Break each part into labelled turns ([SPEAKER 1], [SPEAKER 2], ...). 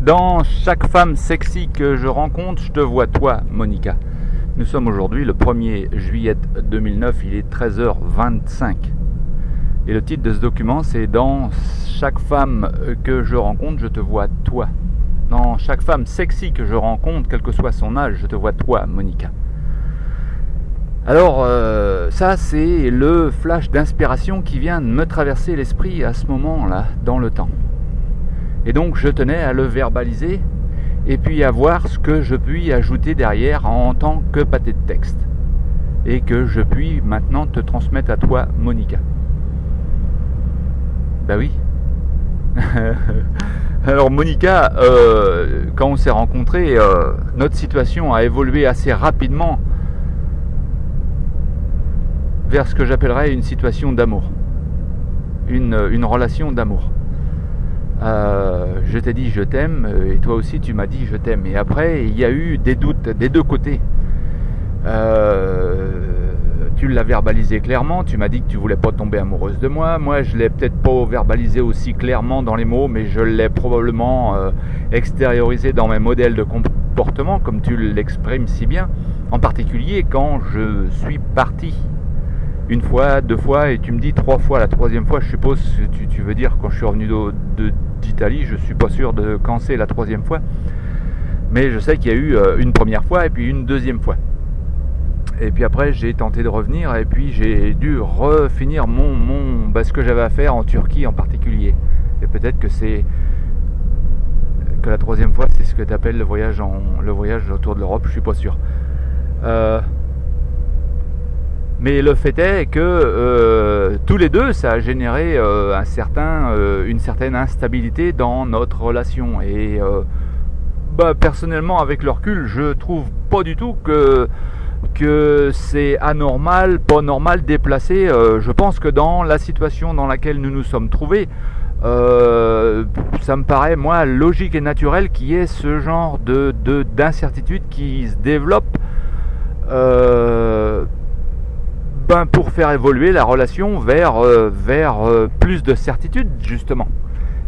[SPEAKER 1] Dans chaque femme sexy que je rencontre, je te vois toi, Monica. Nous sommes aujourd'hui le 1er juillet 2009, il est 13h25. Et le titre de ce document, c'est « Dans chaque femme que je rencontre, je te vois toi ». Dans chaque femme sexy que je rencontre, quel que soit son âge, je te vois toi, Monica. Alors, ça, c'est le flash d'inspiration qui vient de me traverser l'esprit à ce moment-là, dans le temps. Et donc, je tenais à le verbaliser et puis à voir ce que je puis ajouter derrière en tant que pâté de texte. Et que je puis maintenant te transmettre à toi, Monica. Bah oui. Alors Monica, quand on s'est rencontrés, notre situation a évolué assez rapidement vers ce que j'appellerais une situation d'amour, une relation d'amour. Je t'ai dit je t'aime et toi aussi tu m'as dit je t'aime. Et après il y a eu des doutes des deux côtés. Tu l'as verbalisé clairement, tu m'as dit que tu voulais pas tomber amoureuse de moi. Moi je l'ai peut-être pas verbalisé aussi clairement dans les mots, mais je l'ai probablement extériorisé dans mes modèles de comportement, comme tu l'exprimes si bien. En particulier quand je suis parti une fois, deux fois, et tu me dis trois fois. La troisième fois, je suppose que tu veux dire quand je suis revenu d'Italie. Je suis pas sûr de quand c'est la troisième fois, mais je sais qu'il y a eu une première fois et puis une deuxième fois. Et puis après, j'ai tenté de revenir et puis j'ai dû refinir ce que j'avais à faire en Turquie en particulier. Et peut-être que la troisième fois, c'est ce que tu appelles le voyage autour de l'Europe. Je suis pas sûr. Mais le fait est que tous les deux, ça a généré une certaine instabilité dans notre relation. Et personnellement, avec le recul, je trouve pas du tout que c'est anormal, pas normal, déplacé. Je pense que dans la situation dans laquelle nous nous sommes trouvés, ça me paraît, moi, logique et naturel qu'il y ait ce genre d'incertitude qui se développe pour faire évoluer la relation vers plus de certitude, justement.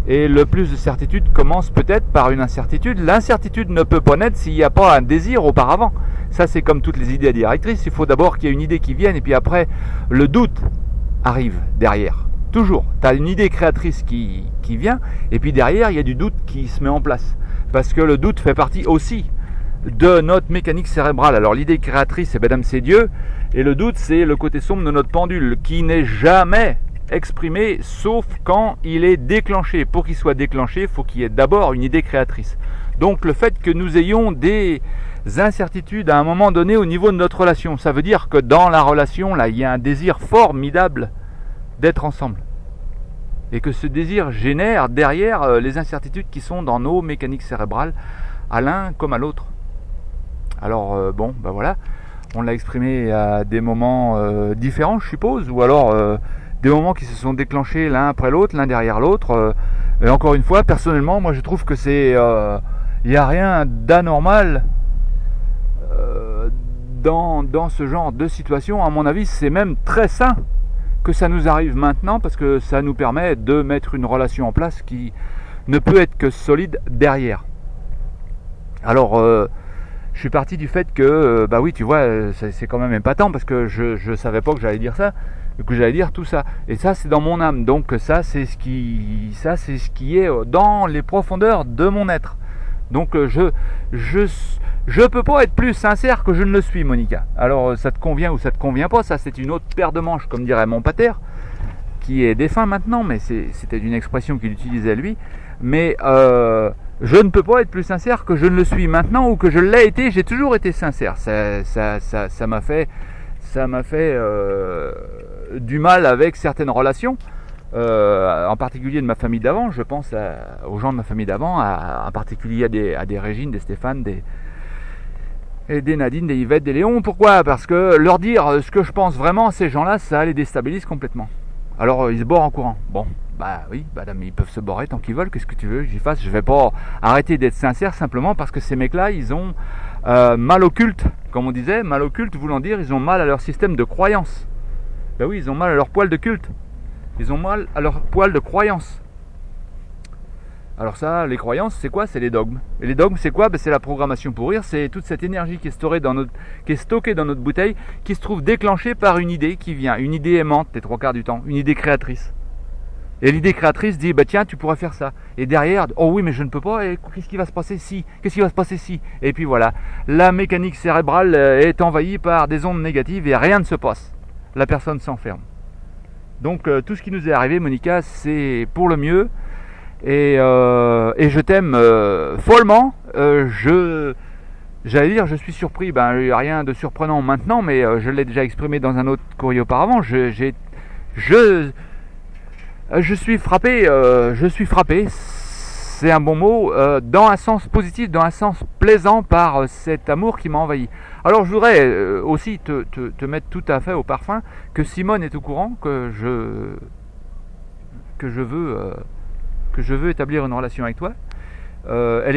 [SPEAKER 1] Et le plus de certitude commence peut-être par une incertitude. L'incertitude ne peut pas naître s'il n'y a pas un désir auparavant. Ça, c'est comme toutes les idées directrices. Il faut d'abord qu'il y ait une idée qui vienne et puis après, le doute arrive derrière. Toujours. Tu as une idée créatrice qui vient et puis derrière, il y a du doute qui se met en place. Parce que le doute fait partie aussi de notre mécanique cérébrale. Alors l'idée créatrice, c'est Madame, c'est Dieu. Et le doute, c'est le côté sombre de notre pendule qui n'est jamais exprimé sauf quand il est déclenché. Pour qu'il soit déclenché, il faut qu'il y ait d'abord une idée créatrice. Donc le fait que nous ayons des incertitudes à un moment donné au niveau de notre relation, ça veut dire que dans la relation, là, il y a un désir formidable d'être ensemble. Et que ce désir génère derrière les incertitudes qui sont dans nos mécaniques cérébrales, à l'un comme à l'autre. Alors voilà, on l'a exprimé à des moments différents, je suppose, ou alors des moments qui se sont déclenchés l'un après l'autre, l'un derrière l'autre. Et encore une fois, personnellement, moi je trouve que c'est, il n'y a rien d'anormal dans ce genre de situation. À mon avis, c'est même très sain que ça nous arrive maintenant, parce que ça nous permet de mettre une relation en place qui ne peut être que solide derrière. Alors je suis parti du fait que, oui, tu vois, c'est quand même épatant, parce que je savais pas que j'allais dire ça, que j'allais dire tout ça. Et ça, c'est dans mon âme. Donc ça, c'est ce qui est dans les profondeurs de mon être. Donc je peux pas être plus sincère que je ne le suis, Monica. Alors ça te convient ou ça te convient pas, ça c'est une autre paire de manches, comme dirait mon pater, qui est défunt maintenant, mais c'était une expression qu'il utilisait lui. Mais je ne peux pas être plus sincère que je ne le suis maintenant ou que je l'ai été. J'ai toujours été sincère. Ça m'a fait du mal avec certaines relations, en particulier de ma famille d'avant. Je pense aux gens de ma famille d'avant, en particulier à des Régine, des Stéphane, des Nadine, des Yvette, des Léon. Pourquoi ? Parce que leur dire ce que je pense vraiment à ces gens-là, ça les déstabilise complètement. Alors ils se borent en courant. Bon, oui, madame, ils peuvent se borer tant qu'ils veulent. Qu'est-ce que tu veux que j'y fasse ? Je vais pas arrêter d'être sincère simplement parce que ces mecs-là, ils ont mal au culte, comme on disait. Mal au culte voulant dire ils ont mal à leur système de croyance. Ben oui, ils ont mal à leur poil de culte. Ils ont mal à leur poil de croyance. Alors ça, les croyances, c'est quoi? C'est les dogmes. Et les dogmes, c'est quoi? C'est la programmation pour rire, c'est toute cette énergie qui est stockée dans notre bouteille, qui se trouve déclenchée par une idée qui vient, une idée aimante les 3 quarts du temps, une idée créatrice. Et l'idée créatrice dit, tiens, tu pourrais faire ça. Et derrière, oh oui, mais je ne peux pas, et qu'est-ce qui va se passer si? Qu'est-ce qui va se passer si? Et puis voilà, la mécanique cérébrale est envahie par des ondes négatives et rien ne se passe. La personne s'enferme. Donc tout ce qui nous est arrivé, Monica, c'est pour le mieux. Et je t'aime follement. J'allais dire, je suis surpris. Il n'y a rien de surprenant maintenant, mais je l'ai déjà exprimé dans un autre courrier auparavant. Je suis frappé. C'est un bon mot, dans un sens positif, dans un sens plaisant, par cet amour qui m'a envahi. Alors je voudrais aussi te mettre tout à fait au parfum que Simone est au courant que je veux établir une relation avec toi. Elle est